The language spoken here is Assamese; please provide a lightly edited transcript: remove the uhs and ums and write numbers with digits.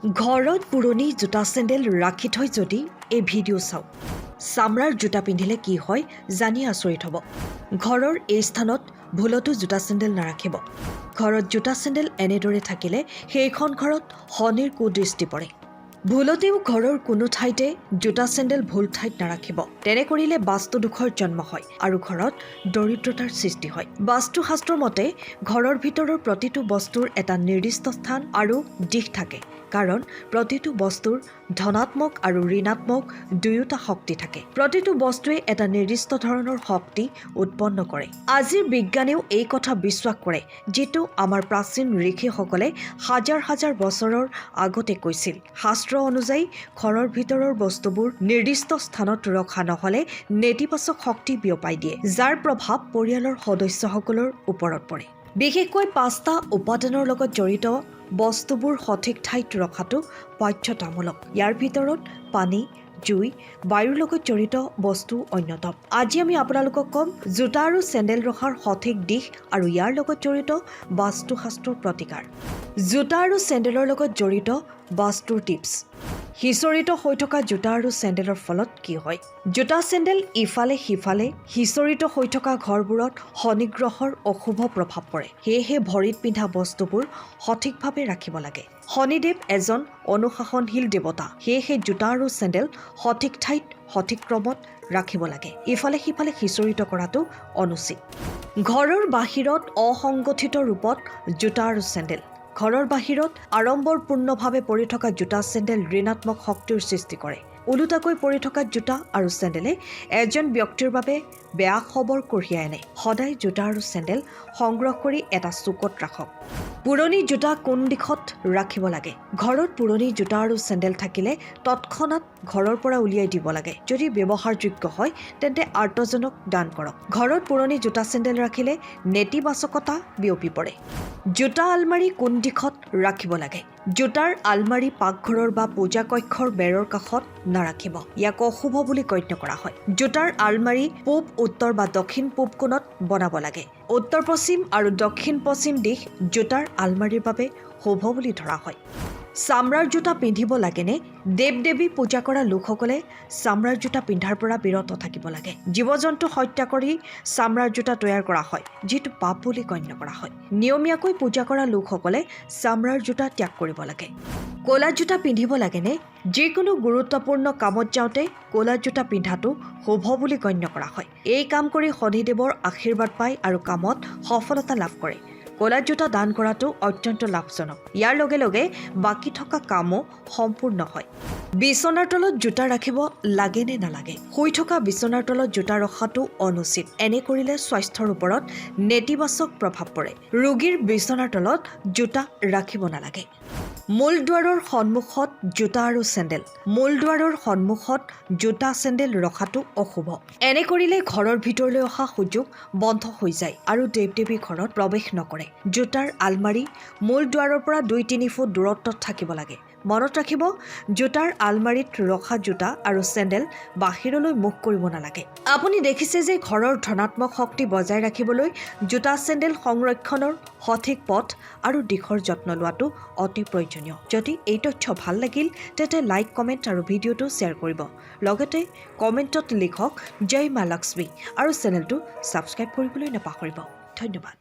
ঘৰত পুৰণি জোতা চেণ্ডেল ৰাখি থৈ যদি এই ভিডিঅ' চাওক, চামৰাৰ জোতা পিন্ধিলে কি হয় জানি আচৰিত হ'ব। ঘৰৰ এই স্থানত ভুলতো জোতা চেণ্ডেল নাৰাখিব। ঘৰত জোতা চেণ্ডেল এনেদৰে থাকিলে সেইখন ঘৰত শনিৰ কুদৃষ্টি পৰে। ভুলতেও ঘৰৰ কোনো ঠাইতে জোতা চেণ্ডেল ভুল ঠাইত নাৰাখিব। তেনে কৰিলে বাস্তু দোষৰ জন্ম হয় আৰু ঘৰত দৰিদ্ৰতাৰ সৃষ্টি হয়। বাস্তুশাস্ত্ৰৰ মতে ঘৰৰ ভিতৰৰ প্ৰতিটো বস্তুৰ এটা নিৰ্দিষ্ট স্থান আৰু দিশ থাকে, কাৰণ প্ৰতিটো বস্তুৰ ধনাত্মক আৰু ঋণাত্মক দুয়োটা শক্তি থাকে। প্ৰতিটো বস্তুৱে এটা নিৰ্দিষ্ট ধৰণৰ শক্তি উৎপন্ন কৰে। আজিৰ বিজ্ঞানেও এই কথা বিশ্বাস কৰে, যিটো আমাৰ প্ৰাচীন ঋষিসকলে হাজাৰ হাজাৰ বছৰৰ আগতে কৈছিল। শাস্ত্ৰ অনুযায়ী ঘৰৰ ভিতৰৰ বস্তুবোৰ নিৰ্দিষ্ট স্থানত ৰখা নহ'লে নেতিবাচক শক্তি বিয়পাই দিয়ে, যাৰ প্ৰভাৱ পৰিয়ালৰ সদস্যসকলৰ ওপৰত পৰে। বিশেষকৈ 5টা উপাদানৰ লগত জড়িত বস্তুবোৰ সঠিক ঠাইত ৰখাটো বাধ্যতামূলক। ইয়াৰ ভিতৰত পানী, জুই, বায়ুৰ লগত জড়িত বস্তু অন্যতম। আজি আমি আপোনালোকক ক'ম জোতা আৰু চেণ্ডেল ৰখাৰ সঠিক দিশ আৰু ইয়াৰ লগত জড়িত বাস্তুশাস্ত্ৰৰ প্ৰতিকাৰ। জোতা আৰু চেণ্ডেলৰ লগত জড়িত বাস্তুৰ টিপছ। সিঁচৰিত হৈ থকা জোতা আৰু চেণ্ডেলৰ ফলত কি হয়? জোতা চেণ্ডেল ইফালে সিফালে সিঁচৰিত হৈ থকা ঘৰবোৰত শনি গ্ৰহৰ অশুভ প্ৰভাৱ পৰে। সেয়েহে ভৰিত পিন্ধা বস্তুবোৰ সঠিকভাৱে ৰাখিব লাগে। শনিদেৱ এজন অনুশাসনশীল দেৱতা, সেয়েহে জোতা আৰু চেণ্ডেল সঠিক ঠাইত সঠিক ক্ৰমত ৰাখিব লাগে। ইফালে সিফালে সিঁচৰিত কৰাটো অনুচিত। ঘৰৰ বাহিৰত অসংগঠিত ৰূপত জোতা আৰু চেণ্ডেল। ঘৰৰ বাহিৰত আড়ম্বৰপূৰ্ণভাৱে পৰি থকা জোতা চেণ্ডেল ঋণাত্মক শক্তিৰ সৃষ্টি কৰে। ওলোটাকৈ পৰি থকা জোতা আৰু চেণ্ডেলে এজন ব্যক্তিৰ বাবে বেয়া খবৰ কঢ়িয়াই আনে। সদায় জোতা আৰু চেণ্ডেল সংগ্ৰহ কৰি এটা চুকত ৰাখক। পুৰণি জোতা কোন দিশত ৰাখিব লাগে? ঘৰত পুৰণি জোতা আৰু চেণ্ডেল থাকিলে তৎক্ষণাত ঘৰৰ পৰা উলিয়াই দিব লাগে। যদি ব্যৱহাৰযোগ্য হয় তেন্তে আৰ্তজনক দান কৰক। ঘৰত পুৰণি জোতা চেণ্ডেল ৰাখিলে নেতিবাচকতা বিয়পি পৰে। জোতা আলমাৰি কোন দিশত ৰাখিব লাগে? জোতাৰ আলমাৰি পাকঘৰৰ বা পূজা কক্ষৰ বেৰৰ কাষত নাৰাখিব। ইয়াক অশুভ বুলি গণ্য কৰা হয়। জোতাৰ আলমাৰি পূব, উত্তৰ বা দক্ষিণ পূব কোণত বনাব লাগে। উত্তৰ পশ্চিম আৰু দক্ষিণ পশ্চিম দিশ জোতাৰ আলমাৰিৰ বাবে শুভ বুলি ধৰা হয়। চামৰাৰ জোতা পিন্ধিব লাগেনে? দেৱ-দেৱী পূজা কৰা লোকসকলে চামৰাৰ জোতা পিন্ধাৰ পৰা বিৰত থাকিব লাগে। জীৱ-জন্তু হত্যা কৰি চামৰাৰ জোতা তৈয়াৰ কৰা হয়, যিটো পাপ বুলি গণ্য কৰা হয়। নিয়মীয়াকৈ পূজা কৰা লোকসকলে চামৰাৰ জোতা ত্যাগ কৰিব লাগে। ক'লা জোতা পিন্ধিব লাগেনে? যিকোনো গুৰুত্বপূৰ্ণ কামত যাওঁতে ক'লা জোতা পিন্ধাটো শুভ বুলি গণ্য কৰা হয়। এই কাম কৰি শনিদেৱৰ আশীৰ্বাদ পায় আৰু কামত সফলতা লাভ কৰে। ক'লা জোতা দান কৰাটো অত্যন্ত লাভজনক। ইয়াৰ লগে লগে বাকী থকা কামো সম্পূৰ্ণ হয়। বিচনাৰ তলত জোতা ৰাখিব লাগে নে নালাগে? শুই থকা বিচনাৰ তলত জোতা ৰখাটো অনুচিত। এনে কৰিলে স্বাস্থ্যৰ ওপৰত নেতিবাচক প্ৰভাৱ পৰে। ৰোগীৰ বিচনাৰ তলত জোতা ৰাখিব নালাগে। মূল দুৱাৰৰ সন্মুখত জোতা আৰু চেণ্ডেল। মূল দুৱাৰৰ সন্মুখত জোতা চেণ্ডেল ৰখাটো অশুভ। এনে কৰিলে ঘৰৰ ভিতৰলৈ অহা সুযোগ বন্ধ হৈ যায় আৰু দেৱ-দেৱী ঘৰত প্ৰৱেশ নকৰে। জোতাৰ আলমাৰি মূল দুৱাৰৰ পৰা 2-3 ফুট দূৰত্বত থাকিব লাগে। মনত ৰাখিব, জোতাৰ আলমাৰিত ৰখা জোতা আৰু চেণ্ডেল বাহিৰলৈ মুখ কৰিব নালাগে। আপুনি দেখিছে যে ঘৰৰ ধনাত্মক শক্তি বজাই ৰাখিবলৈ জোতা চেণ্ডেল সংৰক্ষণৰ সঠিক পথ আৰু দিশৰ যত্ন লোৱাটো অতি প্ৰয়োজনীয়। যদি এই তথ্য ভাল লাগিল তেন্তে লাইক, কমেণ্ট আৰু ভিডিঅ'টো শ্বেয়াৰ কৰিব। লগতে কমেণ্টত লিখক জয় মা লক্ষ্মী আৰু চেনেলটো ছাবস্ক্ৰাইব কৰিবলৈ নাপাহৰিব। ধন্যবাদ।